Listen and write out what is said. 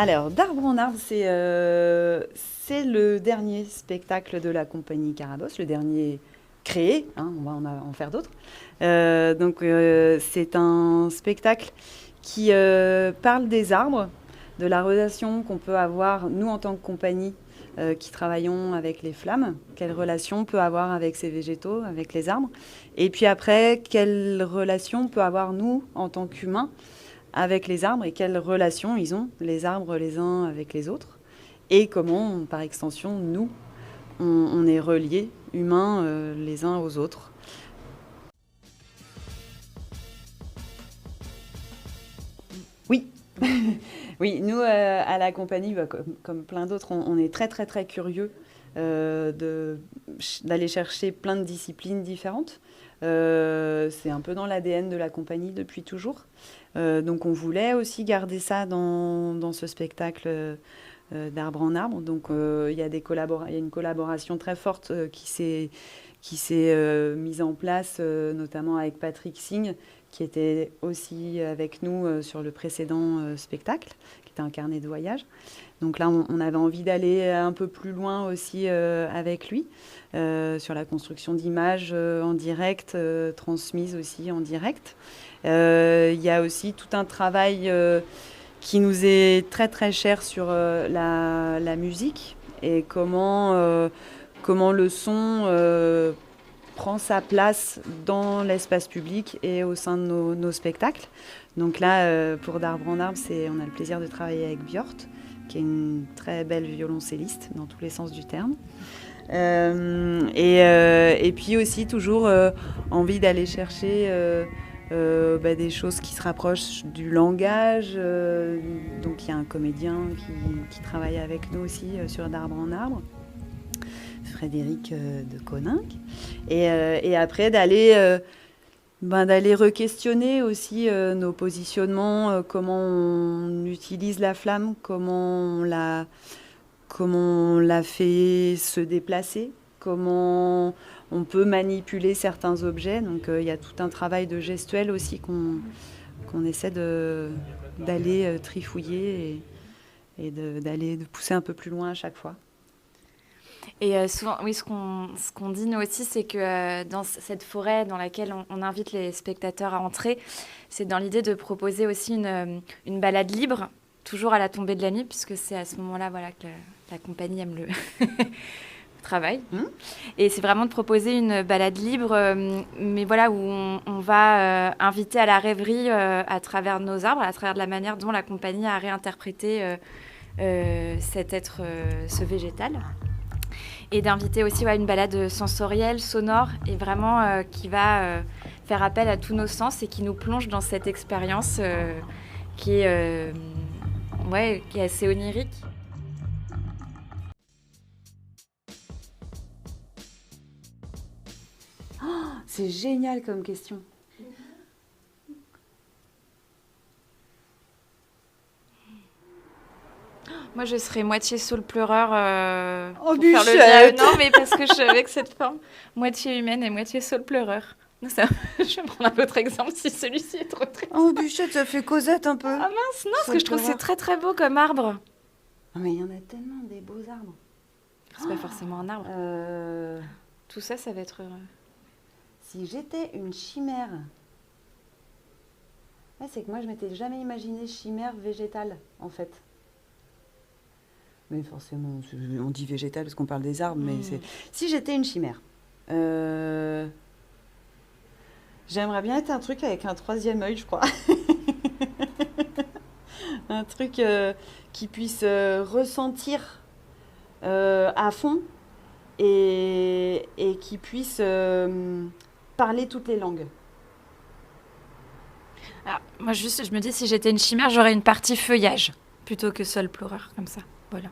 Alors, d'Arbre en Arbre, c'est le dernier spectacle de la compagnie Carabosse, le dernier créé, hein, on va en faire d'autres. C'est un spectacle qui parle des arbres, de la relation qu'on peut avoir, nous en tant que compagnie, qui travaillons avec les flammes, quelle relation on peut avoir avec ces végétaux, avec les arbres, et puis après, quelle relation on peut avoir nous en tant qu'humains avec les arbres et quelle relation ils ont, les arbres les uns avec les autres, et comment, par extension, nous, on est reliés, humains, les uns aux autres. Oui, oui, nous, à la compagnie, comme plein d'autres, on est très, très, très curieux d'aller chercher plein de disciplines différentes. C'est un peu dans l'ADN de la compagnie depuis toujours. Donc on voulait aussi garder ça dans ce spectacle d'Arbre en Arbre. Donc il y a une collaboration très forte qui s'est mise en place, notamment avec Patrick Singh, qui était aussi avec nous sur le précédent spectacle, qui était un carnet de voyage. Donc là, on avait envie d'aller un peu plus loin aussi avec lui, sur la construction d'images en direct, transmises aussi en direct. Il y a aussi tout un travail qui nous est très très cher sur la musique et comment le son prend sa place dans l'espace public et au sein de nos spectacles. Donc là, pour d'Arbre en Arbre, on a le plaisir de travailler avec Bjort, qui est une très belle violoncelliste dans tous les sens du terme. Et puis aussi toujours envie d'aller chercher des choses qui se rapprochent du langage. Donc il y a un comédien qui travaille avec nous aussi sur d'Arbre en Arbre, Frédéric de Coninck. Et après d'aller re-questionner aussi nos positionnements, comment on utilise la flamme, comment on la fait se déplacer, comment on peut manipuler certains objets. Donc il y a tout un travail de gestuelle aussi qu'on essaie d'aller trifouiller et de pousser un peu plus loin à chaque fois. Et souvent, oui, ce qu'on dit nous aussi, c'est que dans cette forêt dans laquelle on invite les spectateurs à entrer, c'est dans l'idée de proposer aussi une balade libre, toujours à la tombée de la nuit, puisque c'est à ce moment-là que la compagnie aime le travail. Et c'est vraiment de proposer une balade libre, mais voilà, où on va inviter à la rêverie à travers nos arbres, à travers de la manière dont la compagnie a réinterprété cet être, ce végétal. Et d'inviter aussi une balade sensorielle, sonore, et vraiment qui va faire appel à tous nos sens et qui nous plonge dans cette expérience qui est assez onirique. Oh, c'est génial comme question. Moi, je serais moitié saule pleureur Oh, pour faire le Bûchette. lien. Non, mais parce que je suis avec cette forme moitié humaine et moitié saule pleureur. Ça, je vais prendre un autre exemple si celui-ci est trop triste. Oh, Bûchette, ça fait Cosette un peu. Ah mince, non, parce que je trouve que c'est très très beau comme arbre. Ah, mais il y en a tellement des beaux arbres. C'est pas forcément un arbre. Tout ça, ça va être... Si j'étais une chimère... Ouais, c'est que moi, je m'étais jamais imaginé chimère végétale, en fait. Mais forcément, on dit végétal parce qu'on parle des arbres, mais c'est... Si j'étais une chimère, j'aimerais bien être un truc avec un troisième œil, je crois. Un truc qui puisse ressentir à fond et qui puisse parler toutes les langues. Alors, moi, juste, je me dis, si j'étais une chimère, j'aurais une partie feuillage plutôt que seul pleureur, comme ça. Voilà.